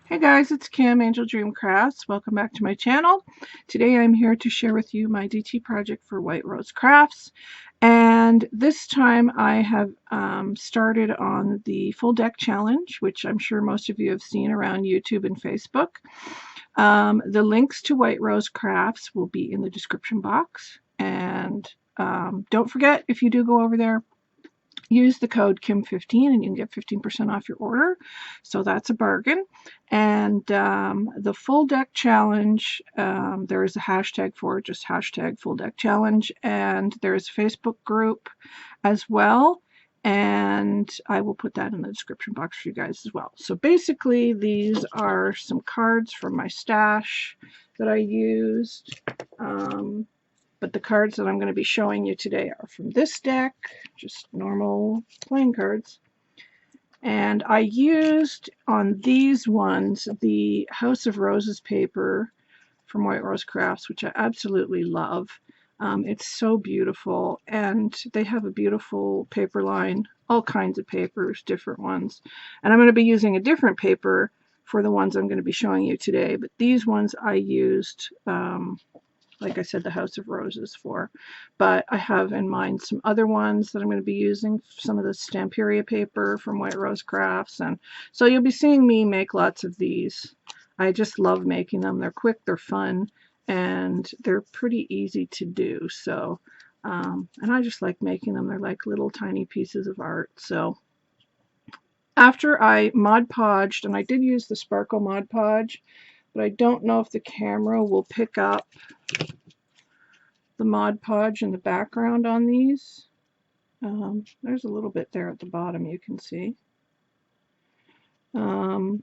Hey guys, it's Kim, Angeldreamcrafts. Welcome back to my channel. Today I'm here to share with you my DT project for White Rose Crafts. And this time I have started on the full deck challenge, which I'm sure most of you have seen around YouTube and Facebook. The links to White Rose Crafts will be in the description box. And don't forget, if you do go over there, use the code KIM15 and you can get 15% off your order. So that's a bargain. And the full deck challenge, there is a hashtag for it, just hashtag full deck challenge. And there's a Facebook group as well. And I will put that in the description box for you guys as well. So basically, these are some cards from my stash that I used. But the cards that I'm going to be showing you today are from this deck, just normal playing cards. And I used on these ones the House of Roses paper from White Rose Crafts, which I absolutely love. It's so beautiful, and they have a beautiful paper line, all kinds of papers, different ones. And I'm going to be using a different paper for the ones I'm going to be showing you today, but these ones I used like I said, the House of Roses for. But I have in mind some other ones that I'm going to be using, some of the Stamperia paper from White Rose Crafts. And so you'll be seeing me make lots of these. I just love making them. They're quick, they're fun, and they're pretty easy to do. So, and I just like making them. They're like little tiny pieces of art. So after I Mod Podged, and I did use the Sparkle Mod Podge, but I don't know if the camera will pick up the Mod Podge in the background on these. There's a little bit there at the bottom you can see. And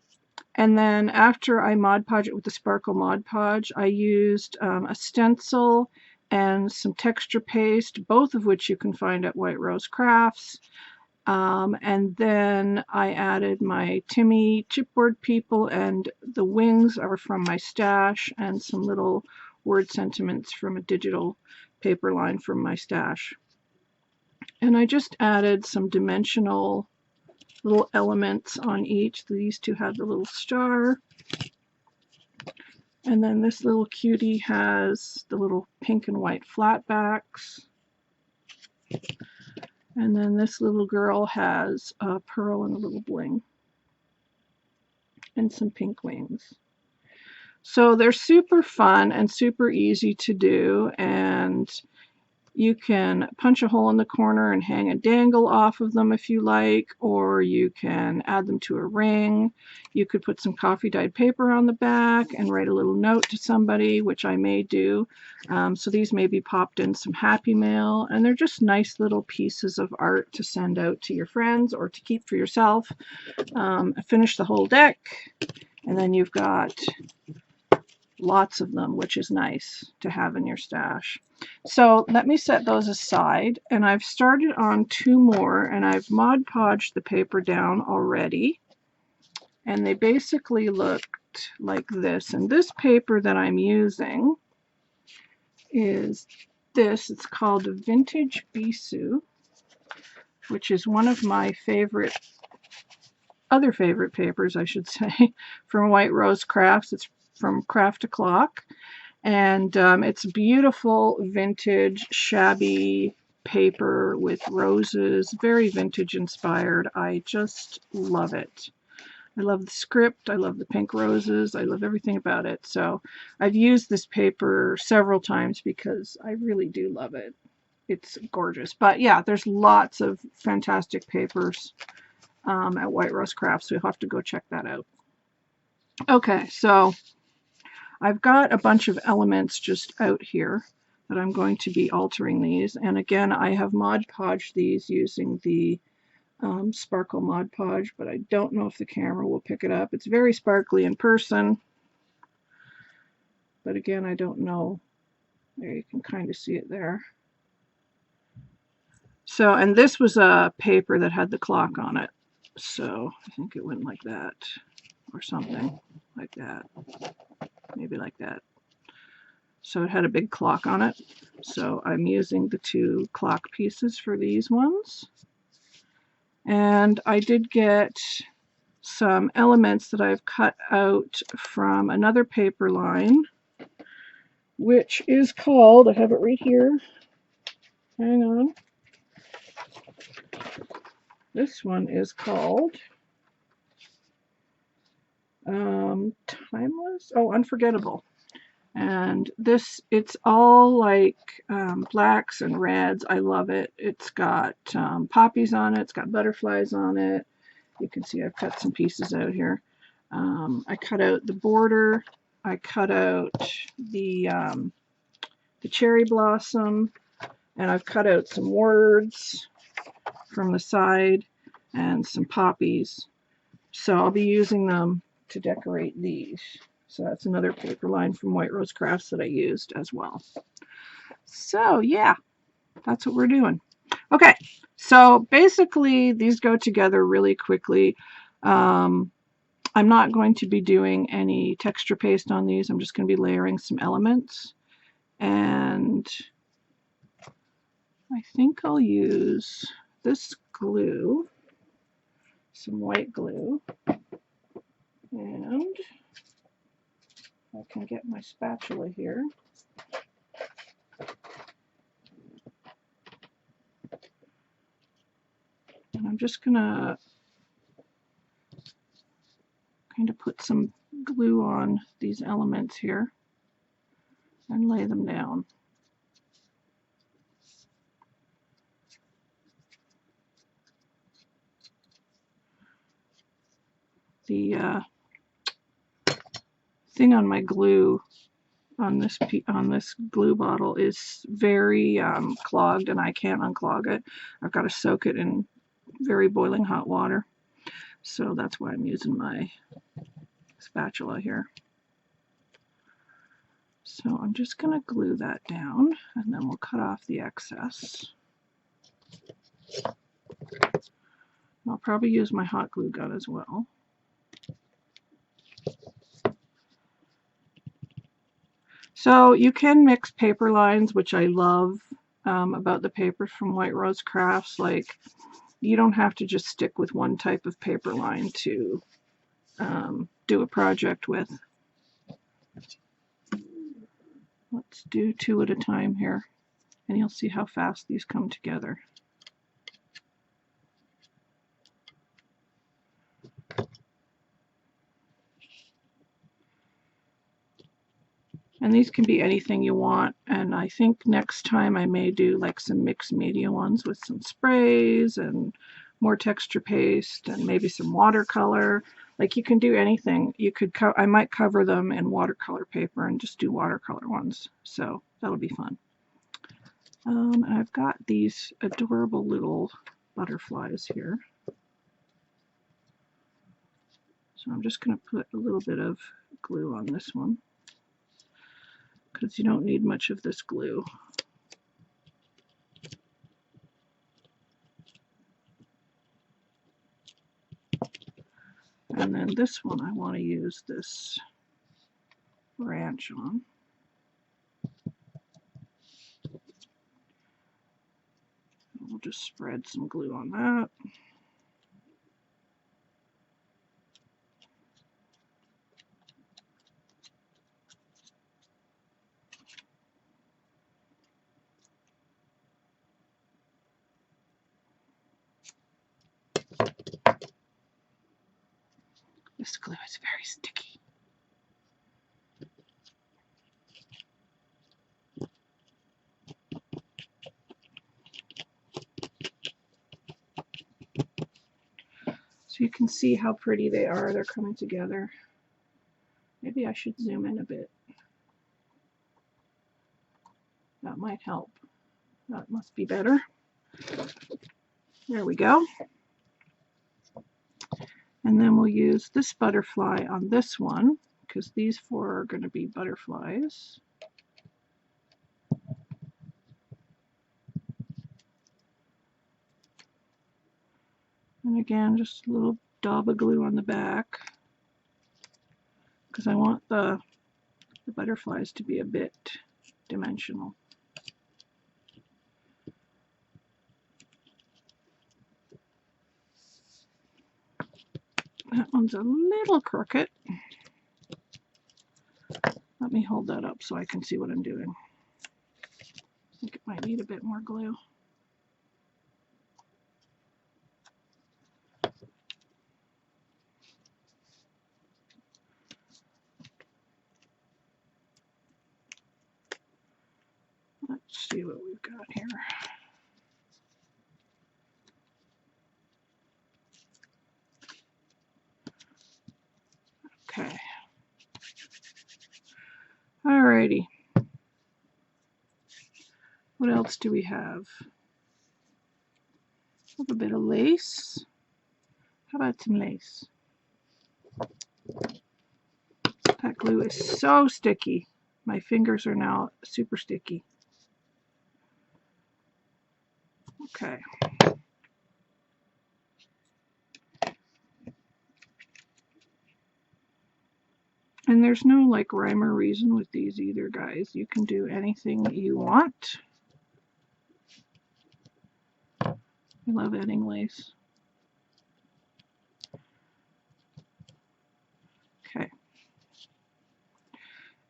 then after I Mod Podge it with the Sparkle Mod Podge, I used a stencil and some texture paste, both of which you can find at White Rose Crafts. And then I added my Timmy chipboard people, and the wings are from my stash, and some little word sentiments from a digital paper line from my stash. And I just added some dimensional little elements on each. These two have the little star. And then this little cutie has the little pink and white flat backs. And then this little girl has a pearl and a little bling. And some pink wings. So they're super fun and super easy to do, and you can punch a hole in the corner and hang a dangle off of them if you like, or you can add them to a ring. You could put some coffee dyed paper on the back and write a little note to somebody, which I may do. So these may be popped in some Happy Mail, and they're just nice little pieces of art to send out to your friends or to keep for yourself. Finish the whole deck, and then you've got lots of them, which is nice to have in your stash. So let me set those aside, and I've started on two more, and I've Mod Podged the paper down already, and they basically looked like this. And this paper that I'm using is this. It's called Vintage Bisou, which is one of my other favorite papers, I should say, from White Rose Crafts. It's from Craft O'Clock, and it's beautiful vintage shabby paper with roses, very vintage inspired. I just love it. I love the script, I love the pink roses, I love everything about it. So I've used this paper several times because I really do love it. It's gorgeous. But yeah, there's lots of fantastic papers at White Rose Crafts, so you'll have to go check that out. Okay, so I've got a bunch of elements just out here that I'm going to be altering these. And again, I have Mod Podged these using the Sparkle Mod Podge, but I don't know if the camera will pick it up. It's very sparkly in person, but again, I don't know. There, you can kind of see it there. So, and this was a paper that had the clock on it. So I think it went like that, or something like that. Maybe like that. So it had a big clock on it. So I'm using the two clock pieces for these ones. And I did get some elements that I've cut out from another paper line, which is called, I have it right here, hang on, this one is called Timeless, Unforgettable. And this, it's all like blacks and reds. I love it. It's got poppies on it. It's got butterflies on it. You can see I've cut some pieces out here. I cut out the border. I cut out the cherry blossom, and I've cut out some words from the side and some poppies. So I'll be using them to decorate these. So that's another paper line from White Rose Crafts that I used as well. So yeah, that's what we're doing. Okay, so basically these go together really quickly. I'm not going to be doing any texture paste on these. I'm just going to be layering some elements. And I think I'll use this glue, some white glue, and I can get my spatula here. And I'm just going to kind of put some glue on these elements here and lay them down. The thing on my glue on this glue bottle is very clogged, and I can't unclog it. I've got to soak it in very boiling hot water. So that's why I'm using my spatula here. So I'm just going to glue that down, and then we'll cut off the excess. I'll probably use my hot glue gun as well. So you can mix paper lines, which I love about the papers from White Rose Crafts. Like, you don't have to just stick with one type of paper line to do a project with. Let's do 2 at a time here, and you'll see how fast these come together. And these can be anything you want, and I think next time I may do like some mixed media ones with some sprays and more texture paste and maybe some watercolor. Like, you can do anything. You could I might cover them in watercolor paper and just do watercolor ones. So that'll be fun. And I've got these adorable little butterflies here. So I'm just going to put a little bit of glue on this one, because you don't need much of this glue. And then this one I want to use this branch on. We'll just spread some glue on that. This glue is very sticky. So you can see how pretty they are. They're coming together. Maybe I should zoom in a bit. That might help. That must be better. There we go. And then we'll use this butterfly on this one, because these 4 are going to be butterflies. And again, just a little daub of glue on the back, because I want the butterflies to be a bit dimensional. That one's a little crooked. Let me hold that up so I can see what I'm doing. I think it might need a bit more glue. Let's see what we've got here. Okay. Alrighty. What else do we have? We have a bit of lace. How about some lace? That glue is so sticky. My fingers are now super sticky. Okay. And there's no like rhyme or reason with these either, guys. You can do anything you want. I love adding lace. Okay.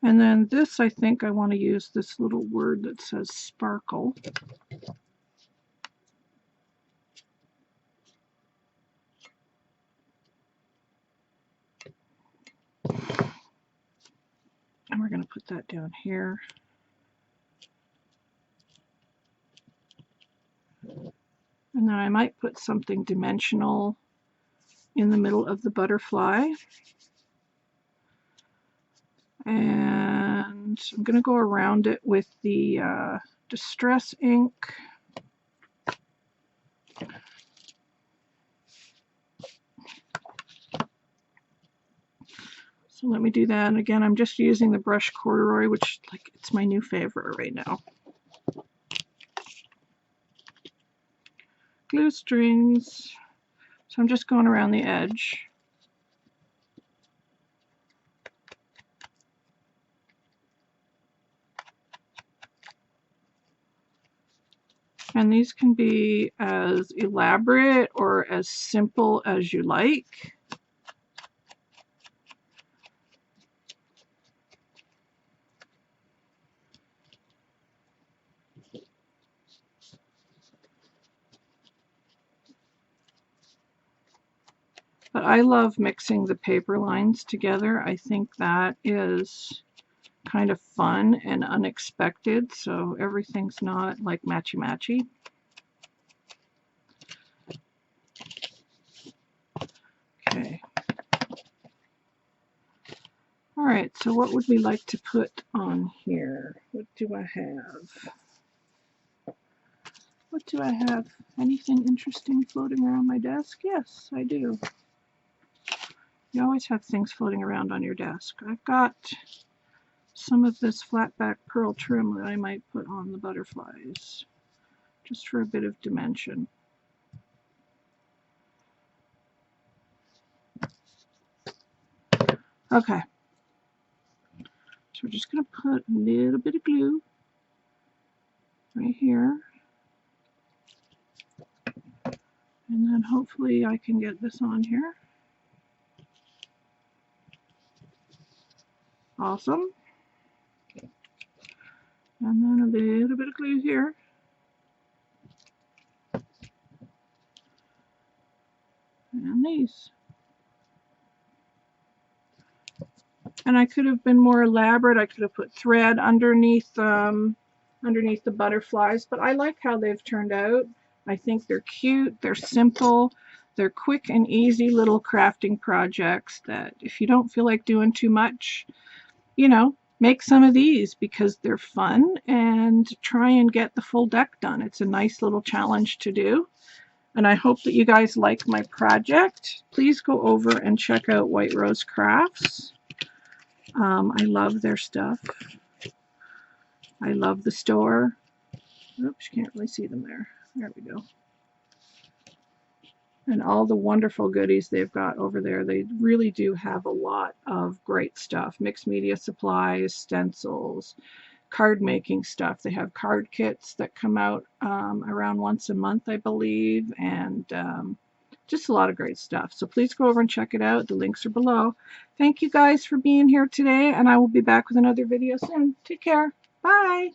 And then this, I think I want to use this little word that says sparkle. And we're going to put that down here. And then I might put something dimensional in the middle of the butterfly. And I'm going to go around it with the Distress ink. So let me do that. And again, I'm just using the brush corduroy, which like it's my new favorite right now. Glue strings. So I'm just going around the edge. And these can be as elaborate or as simple as you like. But I love mixing the paper lines together. I think that is kind of fun and unexpected, so everything's not like matchy-matchy. Okay. All right, so what would we like to put on here? What do I have? What do I have? Anything interesting floating around my desk? Yes, I do. You always have things floating around on your desk. I've got some of this flat back pearl trim that I might put on the butterflies, just for a bit of dimension. Okay. So we're just going to put a little bit of glue right here. And then hopefully I can get this on here. Awesome. And then a little bit of glue here. And these. And I could have been more elaborate. I could have put thread underneath the butterflies, but I like how they've turned out. I think they're cute, they're simple, they're quick and easy little crafting projects that if you don't feel like doing too much, you know, make some of these because they're fun and try and get the full deck done. It's a nice little challenge to do. And I hope that you guys like my project. Please go over and check out White Rose Crafts. I love their stuff. I love the store. Oops, you can't really see them there. There we go. And all the wonderful goodies they've got over there. They really do have a lot of great stuff. Mixed media supplies, stencils, card making stuff. They have card kits that come out around once a month, I believe, and Just a lot of great stuff. So please go over and check it out. The links are below. Thank you guys for being here today, and I will be back with another video soon. Take care. Bye.